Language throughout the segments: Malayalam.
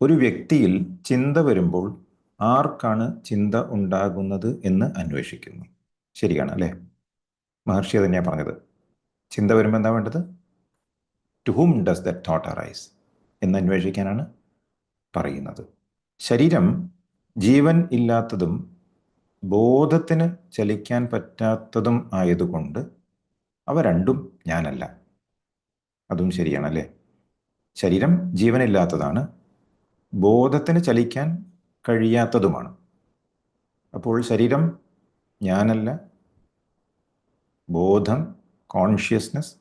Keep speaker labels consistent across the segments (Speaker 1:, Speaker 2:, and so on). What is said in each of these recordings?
Speaker 1: ഒരു വ്യക്തിയിൽ ചിന്ത വരുമ്പോൾ ആർക്കാണ് ചിന്ത ഉണ്ടാകുന്നത് എന്ന് അന്വേഷിക്കുന്നു. ശരിയാണ് അല്ലേ? മഹർഷി തന്നെയാണ് പറഞ്ഞത്. ചിന്ത വരുമ്പോൾ എന്താ വേണ്ടത്? To whom does that thought arise എന്ന് അന്വേഷിക്കാനാണ് പറയുന്നത്. ശരീരം ജീവൻ ഇല്ലാത്തതും ബോധത്തിന് ചലിക്കാൻ പറ്റാത്തതും ആയതുകൊണ്ട് അവ രണ്ടും ഞാനല്ല. അതും ശരിയാണല്ലേ? ശരീരം ജീവനില്ലാത്തതാണ്, ബോധത്തിന് ചലിക്കാൻ കഴിയാത്തതുമാണ്. അപ്പോൾ ശരീരം ഞാനല്ല, ബോധം കോൺഷ്യസ്നസ്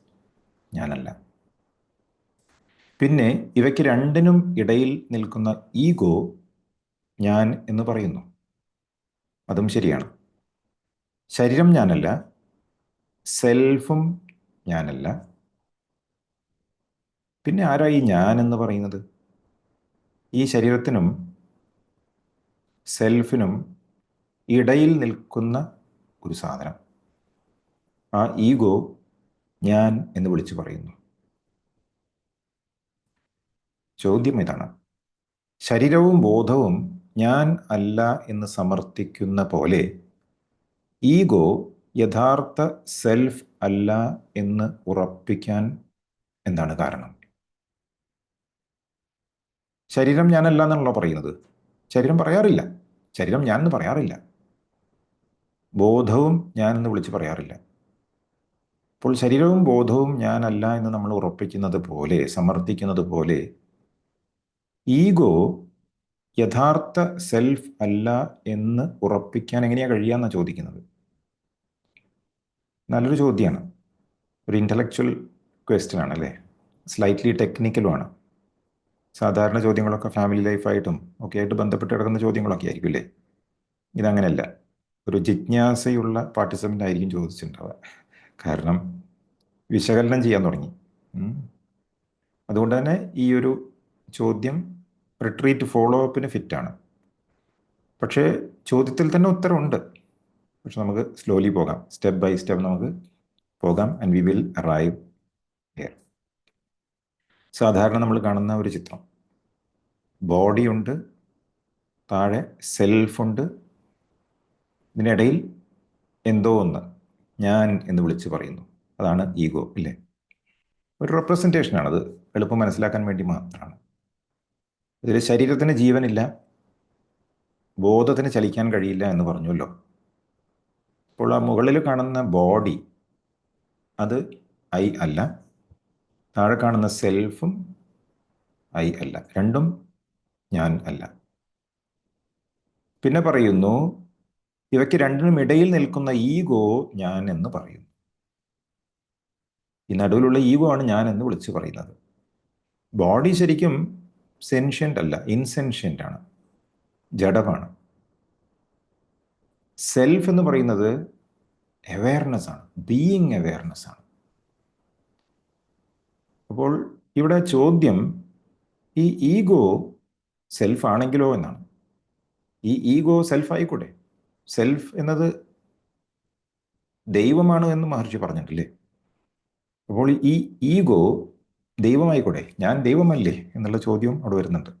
Speaker 1: ഞാനല്ല. പിന്നെ ഇവയ്ക്ക് രണ്ടിനും ഇടയിൽ നിൽക്കുന്ന ഈഗോ ഞാൻ എന്ന് പറയുന്നു. അതും ശരിയാണ്. ശരീരം ഞാനല്ല, സെൽഫും ഞാനല്ല. പിന്നെ ആരായി ഞാൻ എന്ന് പറയുന്നത്? ഈ ശരീരത്തിനും സെൽഫിനും ഇടയിൽ നിൽക്കുന്ന ഒരു സാധനം, ആ ഈഗോ ഞാൻ എന്ന് വിളിച്ചു പറയുന്നു. ചോദ്യം ഇതാണ്: ശരീരവും ബോധവും ഞാൻ അല്ല എന്ന് സമർത്ഥിക്കുന്ന പോലെ ഈഗോ യഥാർത്ഥ സെൽഫ് അല്ല എന്ന് ഉറപ്പിക്കാൻ എന്താണ് കാരണം? ശരീരം ഞാനല്ല എന്നാണല്ലോ പറയുന്നത്. ശരീരം പറയാറില്ല, ശരീരം ഞാൻ എന്ന് പറയാറില്ല. ബോധവും ഞാൻ എന്ന് വിളിച്ച് പറയാറില്ല. അപ്പോൾ ശരീരവും ബോധവും ഞാനല്ല എന്ന് നമ്മൾ ഉറപ്പിക്കുന്നത് പോലെ, സമർത്ഥിക്കുന്നത് പോലെ, ഈഗോ യഥാർത്ഥ സെൽഫ് അല്ല എന്ന് ഉറപ്പിക്കാൻ എങ്ങനെയാ കഴിയാന്നാണ് ചോദിക്കുന്നത്. നല്ലൊരു ചോദ്യമാണ്. ഒരു ഇൻ്റലക്ച്വൽ ക്വസ്റ്റ്യൻ ആണ് അല്ലേ? സ്ലൈറ്റ്ലി ടെക്നിക്കലുമാണ്. സാധാരണ ചോദ്യങ്ങളൊക്കെ ഫാമിലി ലൈഫായിട്ടും ഒക്കെ ആയിട്ട് ബന്ധപ്പെട്ട് കിടക്കുന്ന ചോദ്യങ്ങളൊക്കെ ആയിരിക്കും അല്ലേ? ഇതങ്ങനെയല്ല. ഒരു ജിജ്ഞാസയുള്ള പാർട്ടിസിപ്പൻ്റ് ആയിരിക്കും ചോദിച്ചിട്ടുണ്ടാവുക. കാരണം വിശകലനം ചെയ്യാൻ തുടങ്ങി. അതുകൊണ്ട് തന്നെ ഈ ഒരു ചോദ്യം റിട്രീറ്റ് ഫോളോ അപ്പിന് ഫിറ്റാണ്. പക്ഷേ ചോദ്യത്തിൽ തന്നെ ഉത്തരമുണ്ട്. പക്ഷെ നമുക്ക് സ്ലോലി പോകാം, സ്റ്റെപ്പ് ബൈ സ്റ്റെപ്പ് നമുക്ക് പോകാം. And we will arrive here. സാധാരണ നമ്മൾ കാണുന്ന ഒരു ചിത്രം, ബോഡി ഉണ്ട്, താഴെ സെൽഫുണ്ട്, ഇതിനിടയിൽ എന്തോ ഒന്ന് ഞാൻ എന്ന് വിളിച്ച് പറയുന്നു. അതാണ് ഈഗോ ഇല്ലേ? ഒരു റെപ്രസെൻറ്റേഷനാണത്, എളുപ്പം മനസ്സിലാക്കാൻ വേണ്ടി മാത്രമാണ്. ഇതിൽ ശരീരത്തിന് ജീവനില്ല, ബോധത്തിന് ചലിക്കാൻ കഴിയില്ല എന്ന് പറഞ്ഞല്ലോ. അപ്പോൾ ആ മുകളിൽ കാണുന്ന ബോഡി അത് ഐ അല്ല, താഴെ കാണുന്ന സെൽഫും ഐ അല്ല, രണ്ടും ഞാൻ അല്ല. പിന്നെ പറയുന്നു, ഇവയ്ക്ക് രണ്ടിനും ഇടയിൽ നിൽക്കുന്ന ഈഗോ ഞാൻ എന്ന് പറയുന്നു. ഈ നടുവിലുള്ള ഈഗോ ആണ് ഞാൻ എന്ന് വിളിച്ച് പറയുന്നത്. ബോഡി ശരിക്കും സെൻഷ്യൻ്റ് അല്ല, ഇൻസെൻഷ്യൻ്റ് ആണ്, ജഡമാണ്. സെൽഫ് എന്ന് പറയുന്നത് അവെയർനെസ് ആണ്, ബീയിങ് അവെയർനെസ് ആണ്. അപ്പോൾ ഇവിടെ ചോദ്യം ഈ ഈഗോ സെൽഫ് ആണെങ്കിലോ എന്നാണ്. ഈ ഈഗോ സെൽഫ് ആയിക്കൂടെ? സെൽഫ് എന്നത് ദൈവമാണ് എന്ന് മഹർഷി പറഞ്ഞിട്ടില്ലേ? അപ്പോൾ ഈ ഈഗോ ദൈവമായിക്കൂടെ? ഞാൻ ദൈവമല്ലേ എന്നുള്ള ചോദ്യം അവിടെ വരുന്നുണ്ട്.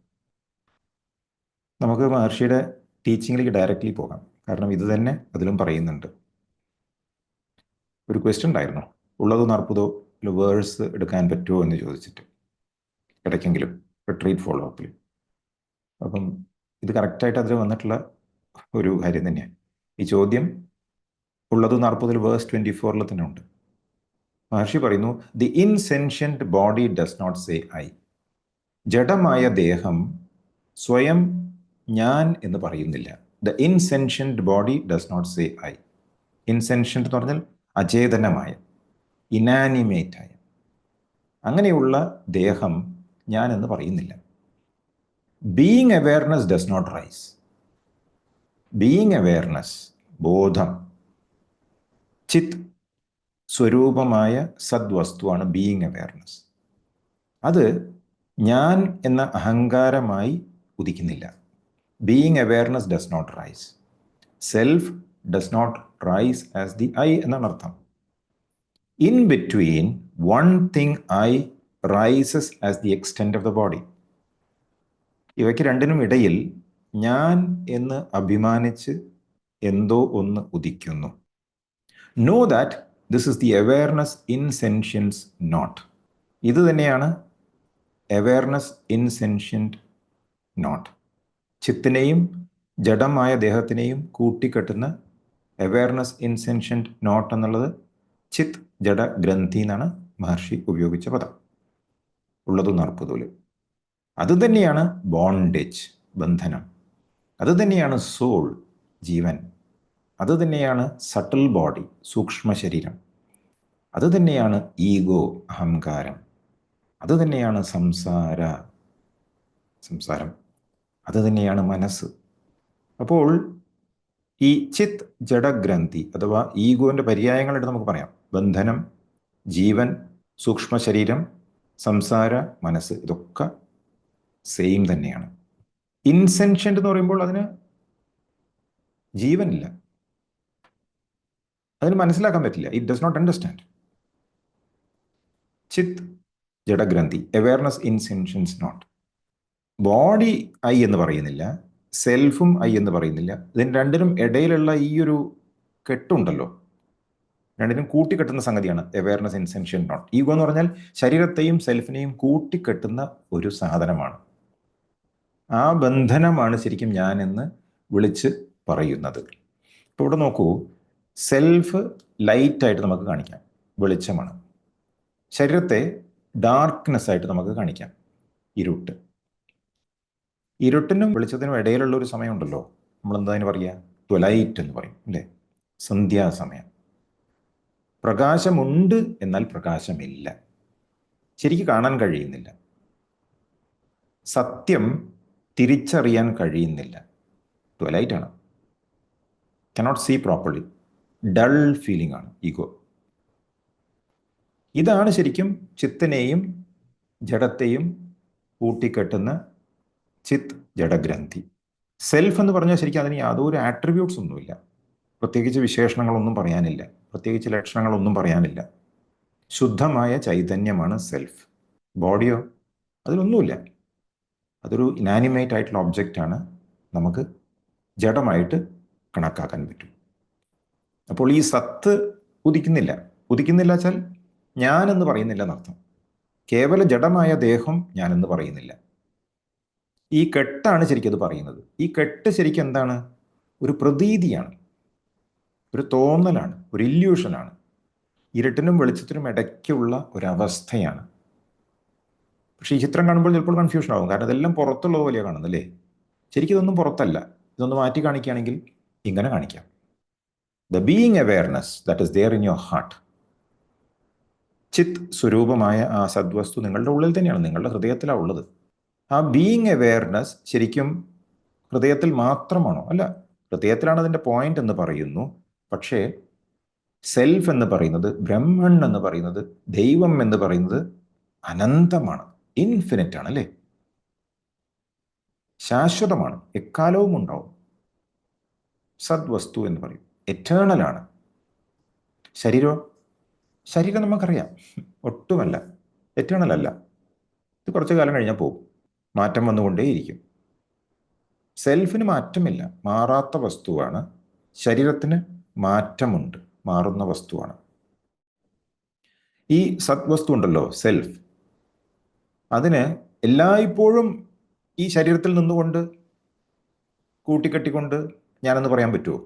Speaker 1: നമുക്ക് മഹർഷിയുടെ ടീച്ചിങ്ങിലേക്ക് ഡയറക്റ്റ്ലി പോകാം, കാരണം ഇത് തന്നെ അതിലും പറയുന്നുണ്ട്. ഒരു ക്വസ്റ്റ്യൻ ഉണ്ടായിരുന്നു, ഉള്ളതോ നറുപ്പതോ വേഴ്സ് എടുക്കാൻ പറ്റുമോ എന്ന് ചോദിച്ചിട്ട്, ഇടയ്ക്കെങ്കിലും റിട്രീറ്റ് ഫോളോ അപ്പിൽ. അപ്പം ഇത് കറക്റ്റായിട്ട് അതിൽ വന്നിട്ടുള്ള ഒരു കാര്യം തന്നെയാണ്. ഈ ചോദ്യം ഉള്ളത് 40 വേഴ്സ് 24 തന്നെ ഉണ്ട്. മഹർഷി പറയുന്നു, the insentient body does not say I. ജഡമായ ദേഹം സ്വയം ഞാൻ എന്ന് പറയുന്നില്ല. The insentient body does not say I. Insentient എന്ന് പറഞ്ഞാൽ അചേതനമായ, ഇനാനിമേറ്റായ, അങ്ങനെയുള്ള ദേഹം ഞാൻ എന്ന് പറയുന്നില്ല. Being awareness does not rise. Being awareness, ബോധം, ചിത്ത് സ്വരൂപമായ സദ്വസ്തുവാണ് ബീയിങ് അവെയർനെസ്. അത് ഞാൻ എന്ന അഹങ്കാരമായി ഉദിക്കുന്നില്ല. Being awareness does not rise. Self does not rise as the I എന്നാണ് അർത്ഥം. In between one thing I rises as the extent of the body. ഇവയ്ക്ക് രണ്ടിനും ഇടയിൽ ഞാൻ എന്ന് അഭിമാനിച്ച് എന്തോ ഒന്ന് ഉദിക്കുന്നു. Know that this is the awareness insentience knot. ഇത് തന്നെയാണ് അവെയർനെസ് ഇൻ സെൻഷ്യൻറ്റ് നോട്ട്. ചിത്തിനെയും ജഡമായ ദേഹത്തിനെയും കൂട്ടിക്കെട്ടുന്ന അവെയർനെസ് ഇൻ സെൻഷ്യൻറ്റ് നോട്ട് എന്നുള്ളത് ചിത്ത് ജഡ ഗ്രന്ഥി എന്നാണ് മഹർഷി ഉപയോഗിച്ച പദം. ഉള്ളതും നറുപ്പതോല്. അത് തന്നെയാണ് ബോണ്ടേജ്, ബന്ധനം. അത് തന്നെയാണ് സോൾ, ജീവൻ. അത് തന്നെയാണ് സട്ടിൽ ബോഡി, സൂക്ഷ്മ ശരീരം. അത് തന്നെയാണ് ഈഗോ, അഹങ്കാരം. അത് തന്നെയാണ് സംസാരം. അത് തന്നെയാണ് മനസ്സ്. അപ്പോൾ ഈ ചിത്ത് ജഡഗ്രന്ഥി അഥവാ ഈഗോന്റെ പര്യായങ്ങളായിട്ട് നമുക്ക് പറയാം. ബന്ധനം, ജീവൻ, സൂക്ഷ്മ ശരീരം, സംസാര, മനസ്സ്, ഇതൊക്കെ സെയിം തന്നെയാണ്. ഇൻസെൻഷ്യൻ്റ് എന്ന് പറയുമ്പോൾ അതിന് ജീവനില്ല, അതിന് മനസ്സിലാക്കാൻ പറ്റില്ല. It does not understand. ചിത്ത് ജഡഗ്രന്ഥി, awareness insentience knot. Body I എന്ന് പറയുന്നില്ല, സെൽഫും ഐ എന്ന് പറയുന്നില്ല. ഇതിന് രണ്ടിനും ഇടയിലുള്ള ഈ ഒരു കെട്ടുണ്ടല്ലോ, രണ്ടിനും കൂട്ടിക്കെട്ടുന്ന സംഗതിയാണ് അവെയർനെസ് ഇൻസെൻഷ്യൻ നോട്ട്. ഈഗോ എന്ന് പറഞ്ഞാൽ ശരീരത്തെയും സെൽഫിനെയും കൂട്ടിക്കെട്ടുന്ന ഒരു സാധനമാണ്. ആ ബന്ധനമാണ് ശരിക്കും ഞാൻ എന്ന് വിളിച്ച് പറയുന്നത്. ഇപ്പോൾ ഇവിടെ നോക്കൂ, സെൽഫ് ലൈറ്റായിട്ട് നമുക്ക് കാണിക്കാം, വെളിച്ചമാണ്. ശരീരത്തെ ഡാർക്ക്നെസ് ആയിട്ട് നമുക്ക് കാണിക്കാം, ഇരുട്ട്. ഇരുട്ടിനും വെളിച്ചത്തിനും ഇടയിലുള്ള ഒരു സമയമുണ്ടല്ലോ, നമ്മൾ എന്താ അതിന് പറയുക? ട്വലൈറ്റ് എന്ന് പറയും അല്ലേ? സന്ധ്യാസമയം. പ്രകാശമുണ്ട്, എന്നാൽ പ്രകാശമില്ല, ശരിക്ക് കാണാൻ കഴിയുന്നില്ല. സത്യം തിരിച്ചറിയാൻ കഴിയുന്നില്ല, ട്വലൈറ്റ് ആണ്. Cannot see properly, dull feeling ആണ് ഈഗോ. ഇതാണ് ശരിക്കും ചിത്തിനെയും ജഡത്തെയും കൂട്ടിക്കെട്ടുന്ന ചിത്ത് ജഡഗ്രന്ഥി. സെൽഫ് എന്ന് പറഞ്ഞാൽ ശരിക്കും അതിന് യാതൊരു ആട്രിബ്യൂട്ട്സ് ഒന്നുമില്ല, പ്രത്യേകിച്ച് വിശേഷണങ്ങളൊന്നും പറയാനില്ല, പ്രത്യേകിച്ച് ലക്ഷണങ്ങളൊന്നും പറയാനില്ല. ശുദ്ധമായ ചൈതന്യമാണ് സെൽഫ്. ബോഡിയോ? അതിലൊന്നുമില്ല. അതൊരു ഇനാനിമേറ്റ് ആയിട്ടുള്ള ഒബ്ജക്റ്റാണ്, നമുക്ക് ജഡമായിട്ട് കണക്കാക്കാൻ പറ്റും. അപ്പോൾ ഈ സത്ത് ഉദിക്കുന്നില്ല വെച്ചാൽ ഞാനെന്ന് പറയുന്നില്ല എന്നർത്ഥം. കേവല ജഡമായ ദേഹം ഞാനെന്ന് പറയുന്നില്ല. ഈ കെട്ടാണ് ശരിക്കും അത് പറയുന്നത്. ഈ കെട്ട് ശരിക്കും എന്താണ്? ഒരു പ്രതീതിയാണ്, ഒരു തോന്നലാണ്, ഒരു ഇല്യൂഷനാണ്. ഇരുട്ടിനും വെളിച്ചത്തിനും ഇടയ്ക്കുള്ള ഒരവസ്ഥയാണ്. പക്ഷേ ഈ ചിത്രം കാണുമ്പോൾ ചിലപ്പോൾ കൺഫ്യൂഷൻ ആവും, കാരണം ഇതെല്ലാം പുറത്തുള്ള പോലെയാണ് കാണുന്നല്ലേ. ശരിക്കും ഇതൊന്നും പുറത്തല്ല. ഇതൊന്ന് മാറ്റി കാണിക്കുകയാണെങ്കിൽ ഇങ്ങനെ കാണിക്കാം. The being awareness that is there in your heart, ചിത്ത് സ്വരൂപമായ ആ സദ്വസ്തു നിങ്ങളുടെ ഉള്ളിൽ തന്നെയാണ്, നിങ്ങളുടെ ഹൃദയത്തിലാണ് ഉള്ളത്. ആ ബീയിങ് അവെയർനെസ് ശരിക്കും ഹൃദയത്തിൽ മാത്രമാണോ? അല്ല, ഹൃദയത്തിലാണ് അതിൻ്റെ പോയിന്റ് എന്ന് പറയുന്നു. പക്ഷേ സെൽഫ് എന്ന് പറയുന്നത്, ബ്രഹ്മൺ എന്ന് പറയുന്നത്, ദൈവം എന്ന് പറയുന്നത് അനന്തമാണ്, ഇൻഫിനിറ്റ് ആണ് അല്ലേ, ശാശ്വതമാണ്, എക്കാലവും ഉണ്ടാവും. സദ്വസ്തു എന്ന് പറയും, എറ്റേണൽ ആണ്. ശരീരം നമുക്കറിയാം, ഒട്ടുമല്ല, എറ്റേണൽ അല്ല. ഇത് കുറച്ചു കാലം കഴിഞ്ഞാൽ പോകും, മാറ്റം വന്നുകൊണ്ടേയിരിക്കും. സെൽഫിന് മാറ്റമില്ല, മാറാത്ത വസ്തുവാണ്. ശരീരത്തിന് മാറ്റമുണ്ട്, മാറുന്ന വസ്തുവാണ്. ഈ സദ്വസ്തു ഉണ്ടല്ലോ, സെൽഫ്, അതിന് എല്ലായ്പ്പോഴും ഈ ശരീരത്തിൽ നിന്നുകൊണ്ട് കൂട്ടിക്കെട്ടിക്കൊണ്ട് ഞാനെന്ന് പറയാൻ പറ്റുമോ?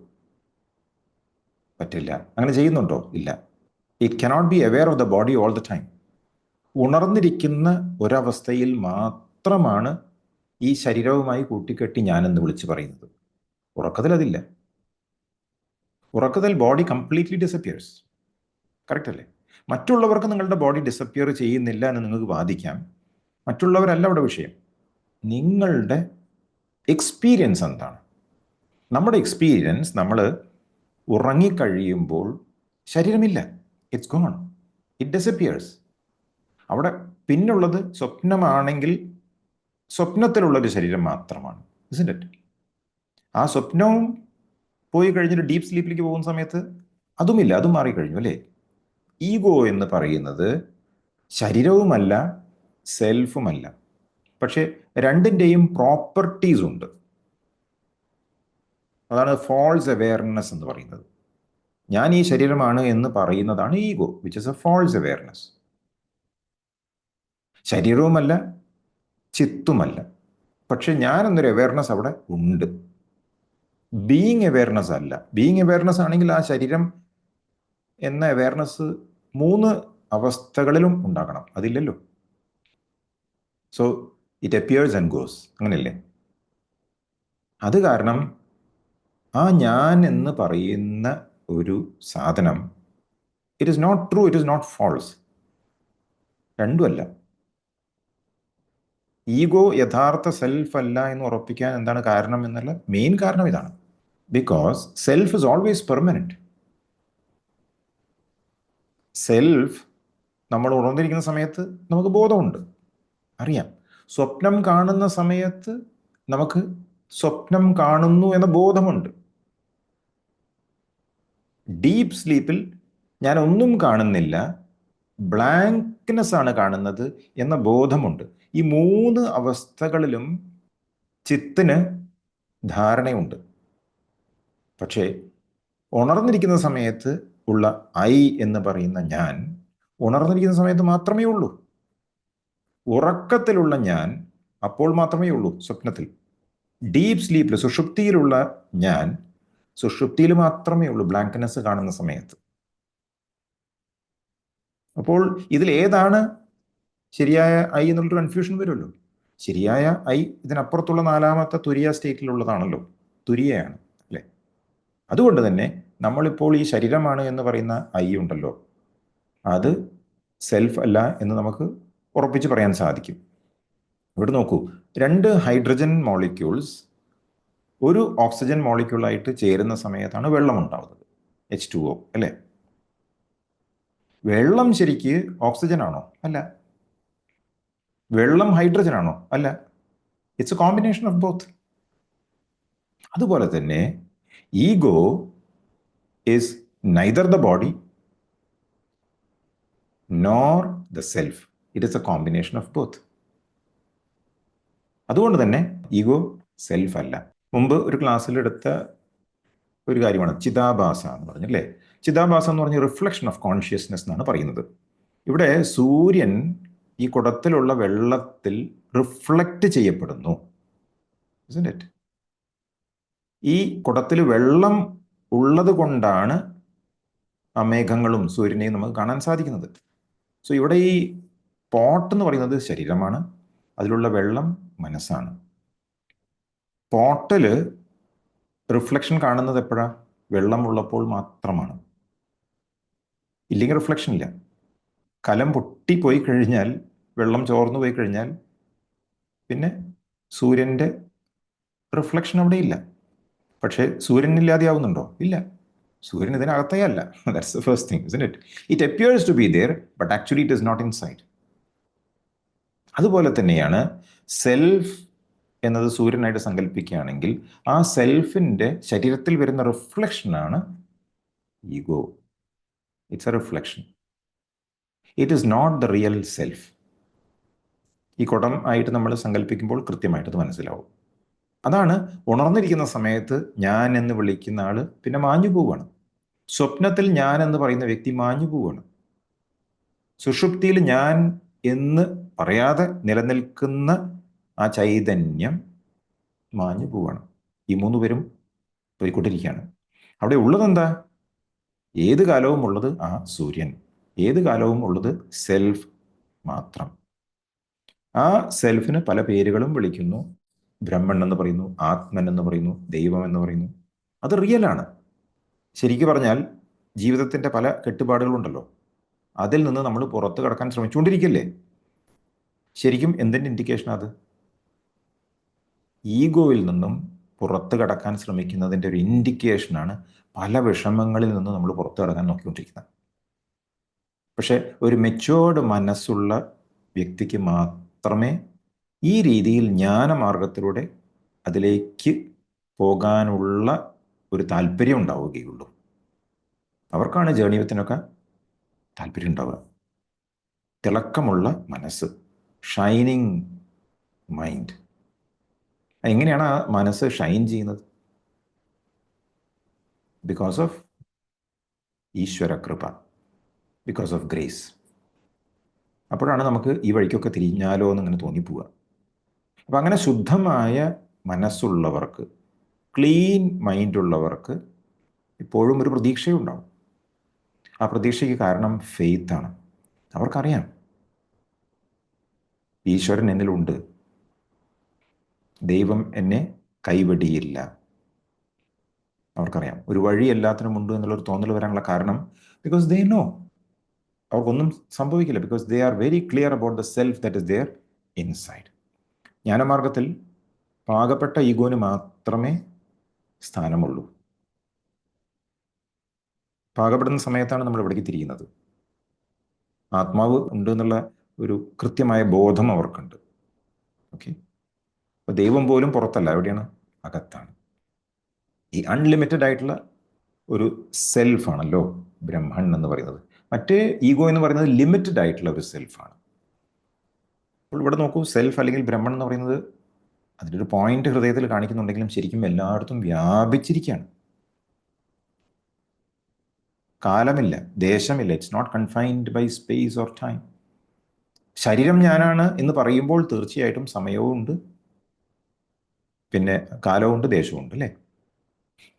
Speaker 1: പറ്റില്ല. അങ്ങനെ ചെയ്യുന്നുണ്ടോ? ഇല്ല. It cannot be aware of the body all the time. ഉണർന്നിരിക്കുന്ന ഒരവസ്ഥയിൽ മാത്രമാണ് ഈ ശരീരവുമായി കൂട്ടിക്കെട്ടി ഞാനെന്ന് വിളിച്ച് പറയുന്നത്. ഉറക്കത്തിൽ അതില്ല. ഉറക്കത്തിൽ ബോഡി കംപ്ലീറ്റ്ലി ഡിസപ്പിയേഴ്സ്. കറക്റ്റ് അല്ലേ? മറ്റുള്ളവർക്ക് നിങ്ങളുടെ ബോഡി ഡിസപ്പിയർ ചെയ്യുന്നില്ല എന്ന് നിങ്ങൾക്ക് വാദിക്കാം. മറ്റുള്ളവരല്ല അവിടെ വിഷയം, നിങ്ങളുടെ എക്സ്പീരിയൻസ് എന്താണ്? നമ്മുടെ എക്സ്പീരിയൻസ്, നമ്മൾ ഉറങ്ങിക്കഴിയുമ്പോൾ ശരീരമില്ല, ഇറ്റ്സ് ഗോൺ, ഇറ്റ് ഡിസപ്പിയേഴ്സ്. അവിടെ പിന്നുള്ളത് സ്വപ്നമാണെങ്കിൽ സ്വപ്നത്തിലുള്ളൊരു ശരീരം മാത്രമാണ്, ഇസ്ന്റ് ഇറ്റ്? ആ സ്വപ്നവും പോയി കഴിഞ്ഞിട്ട് ഡീപ്പ് സ്ലീപ്പിലേക്ക് പോകുന്ന സമയത്ത് അതുമില്ല, അതും മാറിക്കഴിഞ്ഞു അല്ലേ? ഈഗോ എന്ന് പറയുന്നത് ശരീരവുമല്ല, സെൽഫുമല്ല. പക്ഷെ രണ്ടിൻ്റെയും പ്രോപ്പർട്ടീസ് ഉണ്ട്. അതാണ് ഫോൾസ് അവെയർനെസ് എന്ന് പറയുന്നത്. ഞാൻ ഈ ശരീരമാണ് എന്ന് പറയുന്നതാണ് ego, which is a false awareness. ശരീരവുമല്ല, ചിത്തുമല്ല, പക്ഷെ ഞാൻ എന്നൊരു അവെയർനെസ് അവിടെ ഉണ്ട്. ബീയിങ് അവെയർനെസ് അല്ല. ബീയിങ് അവെയർനെസ് ആണെങ്കിൽ ആ ശരീരം എന്ന അവെയർനെസ് 3 അവസ്ഥകളിലും ഉണ്ടാകണം. അതില്ലല്ലോ. So it appears and goes, അങ്ങനെയല്ലേ? അത് കാരണം ആ ഞാൻ എന്ന് പറയുന്ന ഒരു സാധനം, it is not true, it is not false, രണ്ടുമല്ല. ഈഗോ യഥാർത്ഥ സെൽഫ് അല്ല എന്ന് ഉറപ്പിക്കാൻ എന്താണ് കാരണം എന്നുള്ള മെയിൻ കാരണം ഇതാണ്. Because self is always permanent. Self നമ്മൾ ഉണർന്നിരിക്കുന്ന സമയത്ത് നമുക്ക് ബോധമുണ്ട്, അറിയാം. സ്വപ്നം കാണുന്ന സമയത്ത് നമുക്ക് സ്വപ്നം കാണുന്നു എന്ന ബോധമുണ്ട്. ഡീപ്പ് സ്ലീപ്പിൽ ഞാൻ ഒന്നും കാണുന്നില്ല, ബ്ലാങ്ക്നെസ് ആണ് കാണുന്നത് എന്ന ബോധമുണ്ട്. ഈ 3 അവസ്ഥകളിലും ചിത്തിന് ധാരണയുണ്ട്. പക്ഷേ ഉണർന്നിരിക്കുന്ന സമയത്ത് ഉള്ള ഐ എന്ന് പറയുന്ന ഞാൻ ഉണർന്നിരിക്കുന്ന സമയത്ത് മാത്രമേ ഉള്ളൂ. ഉറക്കത്തിലുള്ള ഞാൻ അപ്പോൾ മാത്രമേ ഉള്ളൂ, സ്വപ്നത്തിൽ. ഡീപ്പ് സ്ലീപ്പിൽ, സുഷുപ്തിയിലുള്ള ഞാൻ സുഷുപ്തിയിൽ മാത്രമേ ഉള്ളൂ, ബ്ലാങ്ക്നെസ് കാണുന്ന സമയത്ത്. അപ്പോൾ ഇതിൽ ഏതാണ് ശരിയായ ഐ എന്നുള്ളൊരു കൺഫ്യൂഷൻ വരുമല്ലോ. ശരിയായ ഐ ഇതിനപ്പുറത്തുള്ള 4ാമത്തെ തുരിയ സ്റ്റേറ്റിലുള്ളതാണല്ലോ, തുരിയയാണ്, അല്ലേ? അതുകൊണ്ട് തന്നെ നമ്മളിപ്പോൾ ഈ ശരീരമാണ് എന്ന് പറയുന്ന ഐ ഉണ്ടല്ലോ, അത് സെൽഫ് അല്ല എന്ന് നമുക്ക് ഉറപ്പിച്ച് പറയാൻ സാധിക്കും. ഇവിടെ നോക്കൂ, 2 ഹൈഡ്രജൻ മോളിക്യൂൾസ് ഒരു ഓക്സിജൻ മോളിക്യൂളായിട്ട് ചേരുന്ന സമയത്താണ് വെള്ളം ഉണ്ടാവുന്നത്, H2O, അല്ലേ? വെള്ളം ശരിക്ക് ഓക്സിജൻ ആണോ? അല്ല. വെള്ളം ഹൈഡ്രജൻ ആണോ? അല്ല. It's A combination of both. അതുപോലെ തന്നെ ego is neither the body nor the self, it is A combination of both. അതുകൊണ്ട് തന്നെ ഈഗോ സെൽഫ് അല്ല. മുമ്പ് ഒരു ക്ലാസ്സിൽ എടുത്ത ഒരു കാര്യമാണ് ചിതാഭാസ എന്ന് പറഞ്ഞല്ലേ. ചിതാഭാസ എന്ന് പറഞ്ഞ റിഫ്ലക്ഷൻ ഓഫ് കോൺഷ്യസ്നെസ് എന്നാണ് പറയുന്നത്. ഇവിടെ സൂര്യൻ ഈ കുടത്തിലുള്ള വെള്ളത്തിൽ റിഫ്ലക്റ്റ് ചെയ്യപ്പെടുന്നു. ഈ കുടത്തിൽ വെള്ളം ഉള്ളത് കൊണ്ടാണ് ആ മേഘങ്ങളും സൂര്യനെയും നമുക്ക് കാണാൻ സാധിക്കുന്നത്. സോ ഇവിടെ ഈ പോട്ട് എന്ന് പറയുന്നത് ശരീരമാണ്, അതിലുള്ള വെള്ളം മനസ്സാണ്. പോട്ടില് റിഫ്ലക്ഷൻ കാണുന്നത് എപ്പോഴാണ്? വെള്ളം ഉള്ളപ്പോൾ മാത്രമാണ്. ഇല്ലെങ്കിൽ റിഫ്ലക്ഷൻ ഇല്ല. കലം പൊട്ടിപ്പോയി കഴിഞ്ഞാൽ, വെള്ളം ചോർന്നു പോയി കഴിഞ്ഞാൽ പിന്നെ സൂര്യൻ്റെ റിഫ്ലക്ഷൻ അവിടെ ഇല്ല. പക്ഷേ സൂര്യൻ ഇല്ലാതെയാവുന്നുണ്ടോ? ഇല്ല. സൂര്യൻ ഇതിനകത്തേ അല്ല. That's the first thing, isn't it? It appears to be there, but actually it is not inside. അതുപോലെ തന്നെയാണ് സെൽഫ് എന്നത് സൂര്യനായിട്ട് സങ്കല്പിക്കുകയാണെങ്കിൽ ആ സെൽഫിൻ്റെ ശരീരത്തിൽ വരുന്ന റിഫ്ലക്ഷനാണ് ego. It's a reflection, it is not the real self. ഈ കുടം ആയിട്ട് നമ്മൾ സങ്കല്പിക്കുമ്പോൾ കൃത്യമായിട്ട് അത് മനസ്സിലാവും. അതാണ് ഉണർന്നിരിക്കുന്ന സമയത്ത് ഞാൻ എന്ന് വിളിക്കുന്ന ആള് പിന്നെ മാഞ്ഞു പോവുകയാണ്. സ്വപ്നത്തിൽ ഞാൻ എന്ന് പറയുന്ന വ്യക്തി മാഞ്ഞു പോവുകയാണ്. സുഷുപ്തിയിൽ ഞാൻ എന്ന് പറയാതെ നിലനിൽക്കുന്ന ആ ചൈതന്യം മാഞ്ഞു പോവുകയാണ്. ഈ 3 പേരും പോയിക്കൊണ്ടിരിക്കുകയാണ്. അവിടെ ഉള്ളതെന്താ? ഏത് കാലവും ഉള്ളത് ആ സൂര്യൻ, ഏത് കാലവും ഉള്ളത് സെൽഫ് മാത്രം. ആ സെൽഫിന് പല പേരുകളും വിളിക്കുന്നു. ബ്രഹ്മൻ എന്ന് പറയുന്നു, ആത്മൻ എന്ന് പറയുന്നു, ദൈവം എന്ന് പറയുന്നു. അത് റിയലാണ്. ശരിക്കു പറഞ്ഞാൽ ജീവിതത്തിൻ്റെ പല കെട്ടുപാടുകളുണ്ടല്ലോ, അതിൽ നിന്ന് നമ്മൾ പുറത്ത് കടക്കാൻ ശ്രമിച്ചുകൊണ്ടിരിക്കല്ലേ. ശരിക്കും എന്തിൻ്റെ ഇൻഡിക്കേഷനാണ് അത്? ഈഗോയിൽ നിന്നും പുറത്ത് കടക്കാൻ ശ്രമിക്കുന്നതിൻ്റെ ഒരു ഇൻഡിക്കേഷനാണ് പല വിഷമങ്ങളിൽ നിന്ന് നമ്മൾ പുറത്ത് കടക്കാൻ നോക്കിക്കൊണ്ടിരിക്കുന്നത്. പക്ഷെ ഒരു മെച്യൂർഡ് മനസ്സുള്ള വ്യക്തിക്ക് മാത്രമേ ഈ രീതിയിൽ ജ്ഞാനമാർഗത്തിലൂടെ അതിലേക്ക് പോകാനുള്ള ഒരു താല്പര്യം ഉണ്ടാവുകയുള്ളൂ. അവർക്കാണ് ജേണിയത്തിനൊക്കെ താല്പര്യം ഉണ്ടാവുക. തിളക്കമുള്ള മനസ്സ്, ഷൈനിങ് മൈൻഡ്. എങ്ങനെയാണ് ആ മനസ്സ് ഷൈൻ ചെയ്യുന്നത്? ബിക്കോസ് ഓഫ് ഈശ്വര കൃപ, ബിക്കോസ് ഓഫ് ഗ്രേസ്. അപ്പോഴാണ് നമുക്ക് ഈ വഴിക്കൊക്കെ തിരിഞ്ഞാലോ എന്നിങ്ങനെ തോന്നിപ്പോവുക. അപ്പം അങ്ങനെ ശുദ്ധമായ മനസ്സുള്ളവർക്ക്, ക്ലീൻ മൈൻഡുള്ളവർക്ക് ഇപ്പോഴും ഒരു പ്രതീക്ഷയുണ്ടാവും. ആ പ്രതീക്ഷയ്ക്ക് കാരണം ഫെയ്ത്താണ്. അവർക്കറിയാം ഈശ്വരൻ എന്നിലുണ്ട്, ദൈവം എന്നെ കൈവെടിയില്ല. അവർക്കറിയാം ഒരു വഴി എല്ലാത്തിനും ഉണ്ട് എന്നുള്ളൊരു തോന്നൽ വരാനുള്ള കാരണം ബിക്കോസ് ദേ നോ അവർക്കൊന്നും സംഭവിക്കില്ല. Because they are very clear about the self that is there inside. ജ്ഞാനമാർഗത്തിൽ പാകപ്പെട്ട ഈഗോന് മാത്രമേ സ്ഥാനമുള്ളൂ. പാകപ്പെടുന്ന സമയത്താണ് നമ്മൾ ഇവിടേക്ക് തിരിയുന്നത്. ആത്മാവ് ഉണ്ട് എന്നുള്ള ഒരു കൃത്യമായ ബോധം അവർക്കുണ്ട്. ഓക്കെ, അപ്പൊ ദൈവം പോലും പുറത്തല്ല, എവിടെയാണ്? അകത്താണ്. ഈ അൺലിമിറ്റഡ് ആയിട്ടുള്ള ഒരു സെൽഫാണല്ലോ ബ്രഹ്മൺ എന്ന് പറയുന്നത്. മറ്റേ ഈഗോ എന്ന് പറയുന്നത് ലിമിറ്റഡ് ആയിട്ടുള്ള ഒരു സെൽഫാണ്. അപ്പോൾ ഇവിടെ നോക്കൂ, സെൽഫ് അല്ലെങ്കിൽ ബ്രഹ്മൺ എന്ന് പറയുന്നത് അതിൻ്റെ ഒരു പോയിന്റ് ഹൃദയത്തിൽ കാണിക്കുന്നുണ്ടെങ്കിലും ശരിക്കും എല്ലായിടത്തും വ്യാപിച്ചിരിക്കുകയാണ്. കാലമില്ല, ദേശമില്ല. It's not confined by space or time. ശരീരം ഞാനാണ് എന്ന് പറയുമ്പോൾ തീർച്ചയായിട്ടും സമയവും ഉണ്ട്, പിന്നെ കാലവും ഉണ്ട്, ദേശവും ഉണ്ട്, അല്ലേ?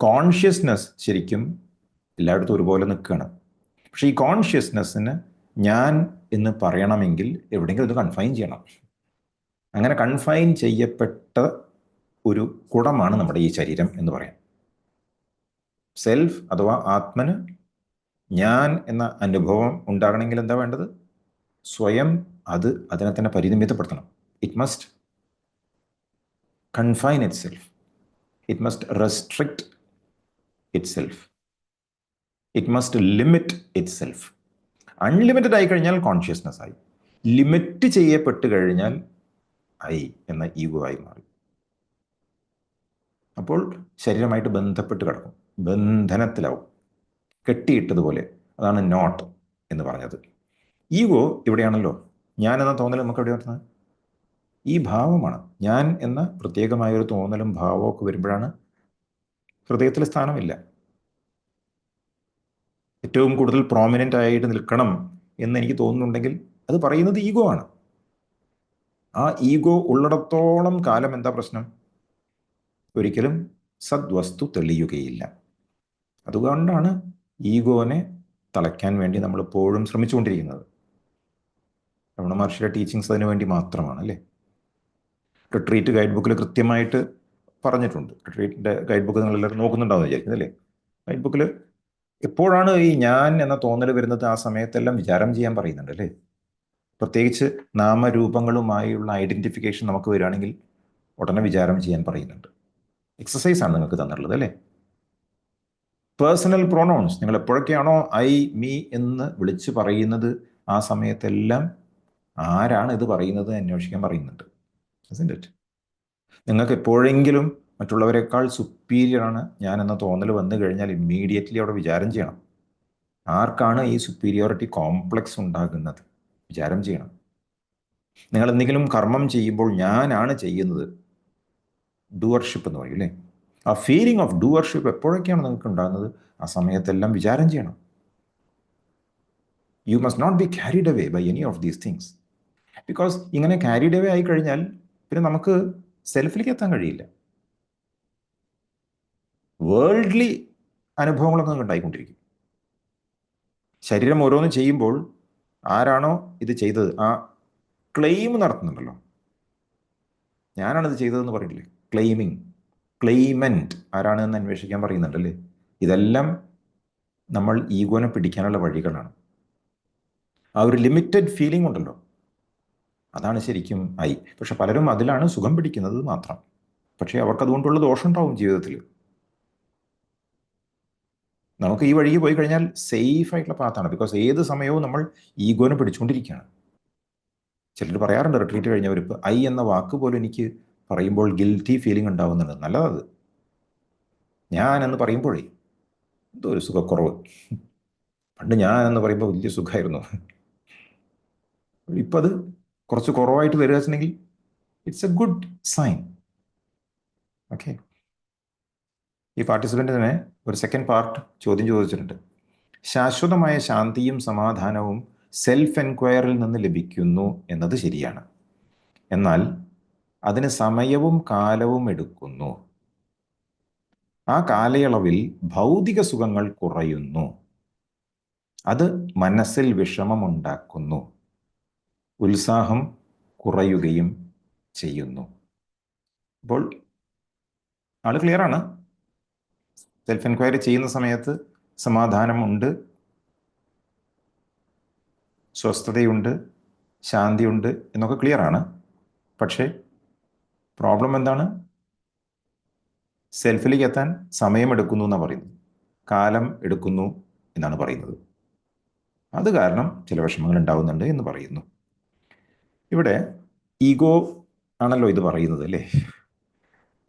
Speaker 1: കോൺഷ്യസ്നെസ് ശരിക്കും എല്ലായിടത്തും ഒരുപോലെ നിൽക്കുകയാണ്. പക്ഷെ ഈ കോൺഷ്യസ്നെസ്സിന് ഞാൻ എന്ന് പറയണമെങ്കിൽ എവിടെയെങ്കിലും ഇത് കൺഫൈൻ ചെയ്യണം. അങ്ങനെ കൺഫൈൻ ചെയ്യപ്പെട്ട ഒരു കുടമാണ് നമ്മുടെ ഈ ശരീരം എന്ന് പറയാം. സെൽഫ് അഥവാ ആത്മന് ഞാൻ എന്ന അനുഭവം ഉണ്ടാകണമെങ്കിൽ എന്താ വേണ്ടത്? സ്വയം അതിനെ തന്നെ പരിമിതപ്പെടുത്തണം. It must confine itself, it must restrict itself, it must limit itself. Unlimited ആയി കഴിഞ്ഞാൽ കോൺഷ്യസ്നെസ് ആയി, ലിമിറ്റ് ചെയ്യപ്പെട്ട് കഴിഞ്ഞാൽ ഐ എന്ന ഈഗോ ആയി മാറി. അപ്പോൾ ശരീരമായിട്ട് ബന്ധപ്പെട്ട് കിടക്കും, ബന്ധനത്തിലാവും, കെട്ടിയിട്ടതുപോലെ. അതാണ് നോട്ട് എന്ന് പറഞ്ഞത്. ഈഗോ ഇവിടെയാണല്ലോ. ഞാൻ എന്ന തോന്നൽ നമുക്ക് എവിടെ വരുന്നത്? ഈ ഭാവമാണ്. ഞാൻ എന്ന പ്രത്യേകമായൊരു തോന്നലും ഭാവവും ഒക്കെ വരുമ്പോഴാണ് ഹൃദയത്തിൽ സ്ഥാനമില്ല. ഏറ്റവും കൂടുതൽ പ്രോമിനൻ്റ് ആയിട്ട് നിൽക്കണം എന്ന് എനിക്ക് തോന്നുന്നുണ്ടെങ്കിൽ അത് പറയുന്നത് ഈഗോ ആണ്. ആ ഈഗോ ഉള്ളിടത്തോളം കാലം എന്താ പ്രശ്നം? ഒരിക്കലും സദ്വസ്തു തെളിയുകയില്ല. അതുകൊണ്ടാണ് ഈഗോനെ തളയ്ക്കാൻ വേണ്ടി നമ്മൾ എപ്പോഴും ശ്രമിച്ചുകൊണ്ടിരിക്കുന്നത്. രമണ മഹർഷിയുടെ ടീച്ചിങ്സ് അതിനു വേണ്ടി മാത്രമാണ്, അല്ലേ? റിട്രീറ്റ് ഗൈഡ് ബുക്കിൽ കൃത്യമായിട്ട് പറഞ്ഞിട്ടുണ്ട്. റിട്രീറ്റിൻ്റെ ഗൈഡ് ബുക്ക് നിങ്ങളെല്ലാവരും നോക്കുന്നുണ്ടാവും വിചാരിക്കുന്നത്, അല്ലേ? ഗൈഡ് ബുക്കിൽ എപ്പോഴാണ് ഈ ഞാൻ എന്ന തോന്നൽ വരുന്നത്? ആ സമയത്തെല്ലാം വിചാരം ചെയ്യാൻ പറയുന്നുണ്ട്, അല്ലേ? പ്രത്യേകിച്ച് നാമരൂപങ്ങളുമായുള്ള ഐഡന്റിഫിക്കേഷൻ നമുക്ക് വരികയാണെങ്കിൽ ഉടനെ വിചാരം ചെയ്യാൻ പറയുന്നുണ്ട്. എക്സസൈസാണ് നിങ്ങൾക്ക് തന്നിട്ടുള്ളത്, അല്ലേ? പേഴ്സണൽ പ്രൊനൗൺസ് നിങ്ങൾ എപ്പോഴൊക്കെയാണോ ഐ മീ എന്ന് വിളിച്ച് പറയുന്നത് ആ സമയത്തെല്ലാം ആരാണ് ഇത് പറയുന്നത് അന്വേഷിക്കാൻ പറയുന്നുണ്ട്. നിങ്ങൾക്ക് എപ്പോഴെങ്കിലും മറ്റുള്ളവരെക്കാൾ സുപ്പീരിയർ ആണ് ഞാൻ എന്ന തോന്നൽ വന്നു കഴിഞ്ഞാൽ ഇമ്മീഡിയറ്റ്ലി അവിടെ വിചാരം ചെയ്യണം. ആർക്കാണ് ഈ സുപ്പീരിയോറിറ്റി കോംപ്ലക്സ് ഉണ്ടാകുന്നത്? വിചാരം ചെയ്യണം. നിങ്ങൾ എന്തെങ്കിലും കർമ്മം ചെയ്യുമ്പോൾ ഞാനാണ് ചെയ്യുന്നത്, ഡൂവർഷിപ്പ് എന്ന് പറയും, അല്ലേ? ആ ഫീലിംഗ് ഓഫ് ഡൂവർഷിപ്പ് എപ്പോഴൊക്കെയാണ് നിങ്ങൾക്ക് ഉണ്ടാകുന്നത് ആ സമയത്തെല്ലാം വിചാരം ചെയ്യണം. You must not be carried away by any of these things. Because ഇങ്ങനെ ക്യാരിഡ് അവേ ആയി കഴിഞ്ഞാൽ പിന്നെ നമുക്ക് സെൽഫിലേക്ക് എത്താൻ കഴിയില്ല. വേൾഡ്ലി അനുഭവങ്ങളൊക്കെ നമുക്ക് ഉണ്ടായിക്കൊണ്ടിരിക്കും. ശരീരം ഓരോന്ന് ചെയ്യുമ്പോൾ ആരാണോ ഇത് ചെയ്തത് ആ ക്ലെയിം നടത്തുന്നുണ്ടല്ലോ. ഞാനാണിത് ചെയ്തതെന്ന് പറയില്ലേ? ക്ലെയിമിങ്, ക്ലെയിമൻറ്റ് ആരാണ് എന്ന് അന്വേഷിക്കാൻ പറയുന്നുണ്ടല്ലേ? ഇതെല്ലാം നമ്മൾ ഈഗോനെ പിടിക്കാനുള്ള വഴികളാണ്. ആ ഒരു ലിമിറ്റഡ് ഫീലിംഗ് ഉണ്ടല്ലോ, അതാണ് ശരിക്കും ഐ. പക്ഷെ പലരും അതിലാണ് സുഖം പിടിക്കുന്നത് മാത്രം. പക്ഷേ അവർക്കതുകൊണ്ടുള്ള ദോഷം ഉണ്ടാവും ജീവിതത്തിൽ. നമുക്ക് ഈ വഴിക്ക് പോയി കഴിഞ്ഞാൽ സേഫ് ആയിട്ടുള്ള പാത്താണ്. ബിക്കോസ് ഏത് സമയവും നമ്മൾ ഈഗോനെ പിടിച്ചുകൊണ്ടിരിക്കുകയാണ്. ചിലർ പറയാറുണ്ട് റിട്രീറ്റ് കഴിഞ്ഞവർ, ഇപ്പോൾ ഐ എന്ന വാക്ക് പോലും എനിക്ക് പറയുമ്പോൾ ഗിൽറ്റി ഫീലിംഗ് ഉണ്ടാവുന്നുണ്ട്. നല്ലതത്. ഞാൻ എന്ന് പറയുമ്പോഴേ എന്തോ ഒരു സുഖക്കുറവ്. പണ്ട് ഞാൻ എന്ന് പറയുമ്പോൾ വലിയ സുഖമായിരുന്നു. ഇപ്പം അത് കുറച്ച് കുറവായിട്ട് വരിക വെച്ചിട്ടുണ്ടെങ്കിൽ it's a good sign. Okay. ഈ പാർട്ടിസിപ്പൻ്റ് തന്നെ ഒരു സെക്കൻഡ് പാർട്ട് ചോദ്യം ചോദിച്ചിട്ടുണ്ട്. ശാശ്വതമായ ശാന്തിയും സമാധാനവും സെൽഫ് എൻക്വയറിൽ നിന്ന് ലഭിക്കുന്നു എന്നത് ശരിയാണ്. എന്നാൽ അതിന് സമയവും കാലവും എടുക്കുന്നു. ആ കാലയളവിൽ ഭൗതിക സുഖങ്ങൾ കുറയുന്നു. അത് മനസ്സിൽ വിഷമമുണ്ടാക്കുന്നു. ഉത്സാഹം കുറയുകയും ചെയ്യുന്നു. അപ്പോൾ ആള് ക്ലിയർ ആണ്. സെൽഫ് എൻക്വയറി ചെയ്യുന്ന സമയത്ത് സമാധാനമുണ്ട്, സ്വസ്ഥതയുണ്ട്, ശാന്തിയുണ്ട് എന്നൊക്കെ ക്ലിയർ ആണ്. പക്ഷേ പ്രോബ്ലം എന്താണ്? സെൽഫിലേക്ക് എത്താൻ സമയമെടുക്കുന്നു എന്നാണ് പറയുന്നത്, കാലം എടുക്കുന്നു എന്നാണ് പറയുന്നത്. അത് കാരണം ചില വിഷമങ്ങൾ ഉണ്ടാവുന്നുണ്ട് എന്ന് പറയുന്നു. ഇവിടെ ഈഗോ ആണല്ലോ ഇത് പറയുന്നത്, അല്ലേ?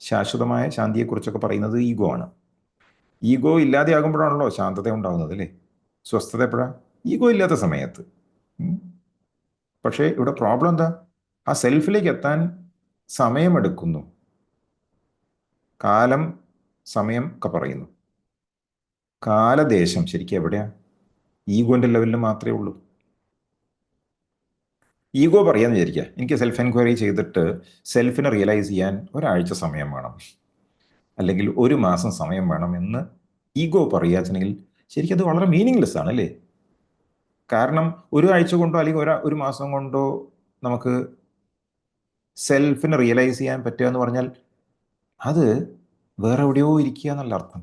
Speaker 1: ശാശ്വതമായ ശാന്തിയെക്കുറിച്ചൊക്കെ പറയുന്നത് ഈഗോ ആണ്. ഈഗോ ഇല്ലാതെയാകുമ്പോഴാണല്ലോ ശാന്തത ഉണ്ടാകുന്നത്, അല്ലേ? സ്വസ്ഥത എപ്പോഴാണ്? ഈഗോ ഇല്ലാത്ത സമയത്ത്. പക്ഷേ ഇവിടെ പ്രോബ്ലം എന്താ? ആ സെൽഫിലേക്ക് എത്താൻ സമയമെടുക്കുന്നു. കാലം, സമയം ഒക്കെ പറയുന്നു. കാലദേശം ശരിക്കും എവിടെയാ? ഈഗോന്റെ ലെവലിൽ മാത്രമേ ഉള്ളൂ. ഈഗോ പറയാന്ന് വിചാരിക്കുക, എനിക്ക് സെൽഫ് എൻക്വയറി ചെയ്തിട്ട് സെൽഫിനെ റിയലൈസ് ചെയ്യാൻ ഒരാഴ്ച സമയം വേണം, അല്ലെങ്കിൽ ഒരു മാസം സമയം വേണം എന്ന് ഈഗോ പറയാച്ചെങ്കിൽ ശരിക്കും അത് വളരെ മീനിങ്ലെസ് ആണ്, അല്ലേ? കാരണം ഒരു ആഴ്ച കൊണ്ടോ അല്ലെങ്കിൽ ഒരു മാസം കൊണ്ടോ നമുക്ക് സെൽഫിനെ റിയലൈസ് ചെയ്യാൻ പറ്റുക എന്ന് പറഞ്ഞാൽ അത് വേറെ എവിടെയോ ഇരിക്കുക എന്നല്ല അർത്ഥം.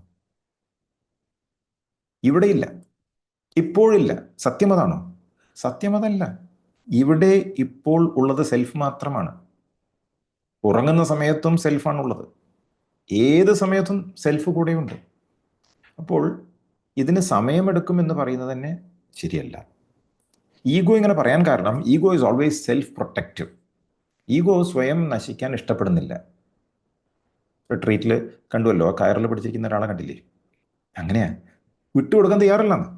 Speaker 1: ഇവിടെയില്ല, ഇപ്പോഴില്ല. സത്യമതാണോ? സത്യമതല്ല. ഇവിടെ ഇപ്പോൾ ഉള്ളത് സെൽഫ് മാത്രമാണ്. ഉറങ്ങുന്ന സമയത്തും സെൽഫാണുള്ളത്, ഏത് സമയത്തും സെൽഫ് കൂടെയുണ്ട്. അപ്പോൾ ഇതിന് സമയമെടുക്കുമെന്ന് പറയുന്നത് തന്നെ ശരിയല്ല. ഈഗോ ഇങ്ങനെ പറയാൻ കാരണം ego is always self protective. Ego സ്വയം നശിക്കാൻ ഇഷ്ടപ്പെടുന്നില്ല. റിട്രീറ്റിൽ കണ്ടുവല്ലോ, കയറിൽ പിടിച്ചിരിക്കുന്ന ഒരാളെ കണ്ടില്ലേ? അങ്ങനെയാ, വിട്ടുകൊടുക്കാൻ തയ്യാറില്ലെന്ന്.